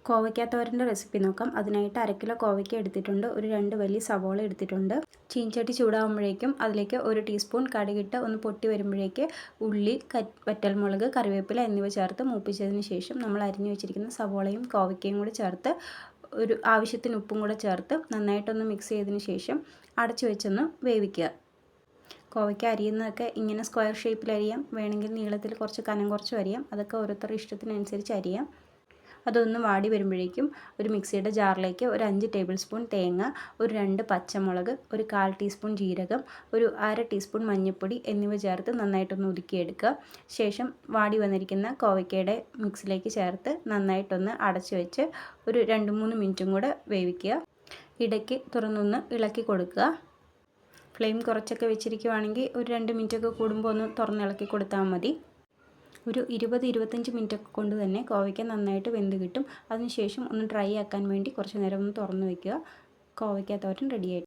കോവയ്ക്കാത്തോരൻ്റെ recipe നോക്കാം. അതിനായിട്ട് 1/2 kilo കോവയ്ക്ക എടുത്തിട്ടുണ്ട്. ഒരു 2 വലിയ സവോള എടുത്തിട്ടുണ്ട്. ചീനച്ചട്ടി ചൂടാകുമ്പോഴേക്കും അതിലേക്ക് 1 ടീസ്പൂൺ കടുകിട്ട് ഒന്ന് പൊട്ടി വരുമ്പോഴേക്ക് ഉള്ളി, വറ്റൽമുളക്, കറിവേപ്പില എന്നിവ ചേർത്ത് മൂപ്പിച്ചതിന് ശേഷം നമ്മൾ അരിഞ്ഞു വെച്ചിരിക്കുന്ന സവോളയും കോവയ്ക്കയും കൂടി ചേർത്ത് ഒരു ആവശ്യത്തിന് ഉപ്പും കൂടെ ചേർത്ത് നന്നായിട്ടൊന്ന് മിക്സ് ചെയ്തതിന് ശേഷം അടച്ചു വെച്ചൊന്ന് വേവിക്കുക. കോവയ്ക്ക അരിയുന്നതൊക്കെ ഇങ്ങനെ സ്ക്വയർ ഷേപ്പിൽ അരിയാം, വേണമെങ്കിൽ നീളത്തിൽ കുറച്ച് കനം കുറച്ചും അരിയാം. അതൊക്കെ ഓരോരുത്തരുടെ ഇഷ്ടത്തിനനുസരിച്ച് അരിയാം. അതൊന്ന് വാടി വരുമ്പോഴേക്കും ഒരു മിക്സിയുടെ ജാറിലേക്ക് ഒരു 5 ടേബിൾ സ്പൂൺ തേങ്ങ, ഒരു 2 പച്ചമുളക്, ഒരു 1/4 ടീസ്പൂൺ ജീരകം, ഒരു 1/2 ടീസ്പൂൺ മഞ്ഞൾപ്പൊടി എന്നിവ ചേർത്ത് നന്നായിട്ടൊന്ന് ഒതുക്കിയെടുക്കുക. ശേഷം വാടി വന്നിരിക്കുന്ന കോവയ്ക്കയുടെ മിക്സിലേക്ക് ചേർത്ത് നന്നായിട്ടൊന്ന് അടച്ചു വെച്ച് ഒരു 2-3 മിനിറ്റും കൂടെ വേവിക്കുക. ഇടയ്ക്ക് തുറന്നൊന്ന് ഇളക്കി കൊടുക്കുക. ഫ്ലെയിം കുറച്ചൊക്കെ വെച്ചിരിക്കുവാണെങ്കിൽ ഒരു 2 മിനിറ്റൊക്കെ കൂടുമ്പോൾ ഒന്ന് തുറന്നിളക്കി കൊടുത്താൽ മതി. ഒരു 20-25 മിനിറ്റൊക്കെ കൊണ്ട് തന്നെ കോവയ്ക്ക നന്നായിട്ട് വെന്ത് കിട്ടും. അതിനുശേഷം ഒന്ന് ഡ്രൈ ആക്കാൻ വേണ്ടി കുറച്ച് നേരം ഒന്ന് തുറന്ന് വയ്ക്കുക. കോവയ്ക്ക തോരൻ റെഡിയായി.